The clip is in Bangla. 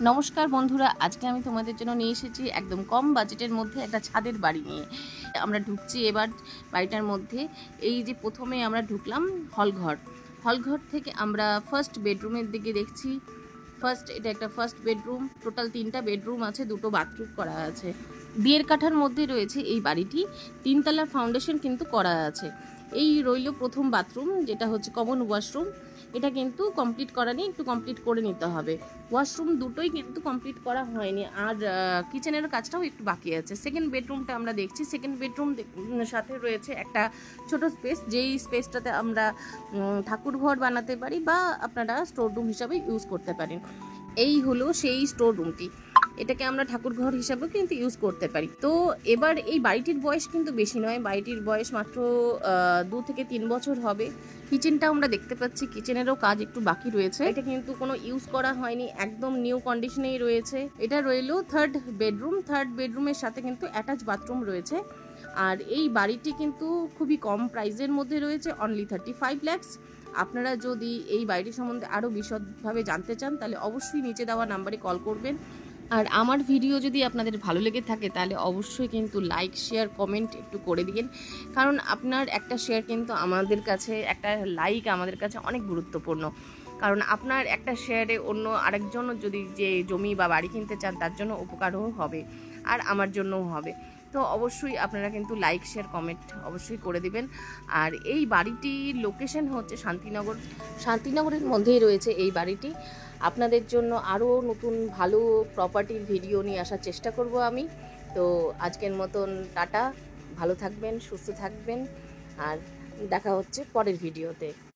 নমস্কার বন্ধুরা, আজকে আমি তোমাদের জন্য নিয়ে এসেছি একদম কম বাজেটের মধ্যে একটা ছাদের বাড়ি নিয়ে। আমরা ঢুকছি এবার বাড়িটার মধ্যে। এই যে প্রথমে আমরা ঢুকলাম হলঘর থেকে আমরা ফার্স্ট বেডরুমের দিকে দেখছি। এটা একটা ফার্স্ট বেডরুম। টোটাল 3টা বেডরুম আছে, 2টো বাথরুম করা আছে। 1.5 কাঠার মধ্যে রয়েছে এই বাড়িটি। 3 তলার ফাউন্ডেশন কিন্তু করা আছে। এই রইল প্রথম বাথরুম, যেটা হচ্ছে কমন ওয়াশরুম। এটা কিন্তু কমপ্লিট করা নেই, একটু কমপ্লিট করে নিতে হবে। ওয়াশরুম দুটোই কিন্তু কমপ্লিট করা হয়নি, আর কিচেনের কাজটাও একটু বাকি আছে। সেকেন্ড বেডরুমটা আমরা দেখছি। সেকেন্ড বেডরুম সাথে রয়েছে একটা ছোট স্পেস, যেই স্পেসটাতে আমরা ঠাকুর ঘর বানাতে পারি বা আপনারা স্টোর রুম হিসাবে ইউজ করতে পারেন। এই হলো সেই স্টোর রুমটি। এটাকে আমরা ঠাকুর ঘর হিসাবেও কিন্তু ইউজ করতে পারি। তো এবার এই বাড়িটির বয়স কিন্তু বেশি নয়, বাড়িটির বয়স মাত্র 2 থেকে 3 বছর হবে। কিচেনটা আমরা দেখতে পাচ্ছি, কিচেনেরও কাজ একটু বাকি রয়েছে। এটা কিন্তু কোনো ইউজ করা হয়নি, একদম নিউ কন্ডিশনেই রয়েছে। এটা রইলো থার্ড বেডরুমের সাথে কিন্তু অ্যাটাচ বাথরুম রয়েছে। আর এই বাড়িটি কিন্তু খুবই কম প্রাইসের মধ্যে রয়েছে, অনলি 35 lakhs। আপনারা যদি এই বাড়িটি সম্বন্ধে আরও বিশদভাবে জানতে চান তাহলে অবশ্যই নিচে দেওয়া নাম্বারে কল করবেন। আর আমার ভিডিও যদি আপনাদের ভালো লেগে থাকে তাহলে অবশ্যই কিন্তু লাইক, শেয়ার, কমেন্ট একটু করে দিন, কারণ আপনার একটা শেয়ার কিন্তু আমাদের কাছে, একটা লাইক আমাদের কাছে অনেক গুরুত্বপূর্ণ। কারণ আপনার একটা শেয়ারে অন্য আরেকজন যদি যে জমি বা বাড়ি কিনতে চান তার জন্য উপকারও হবে, আর আমার জন্যও হবে। তো অবশ্যই আপনারা কিন্তু লাইক, শেয়ার, কমেন্ট অবশ্যই করে দিবেন। আর এই বাড়িটির লোকেশন হচ্ছে শান্তিনগরের মধ্যেই রয়েছে এই বাড়িটি। আপনাদের জন্য আরও নতুন ভালো প্রপার্টির ভিডিও নিয়ে আসার চেষ্টা করব আমি। তো আজকের মতন টাটা, ভালো থাকবেন, সুস্থ থাকবেন, আর দেখা হচ্ছে পরের ভিডিওতে।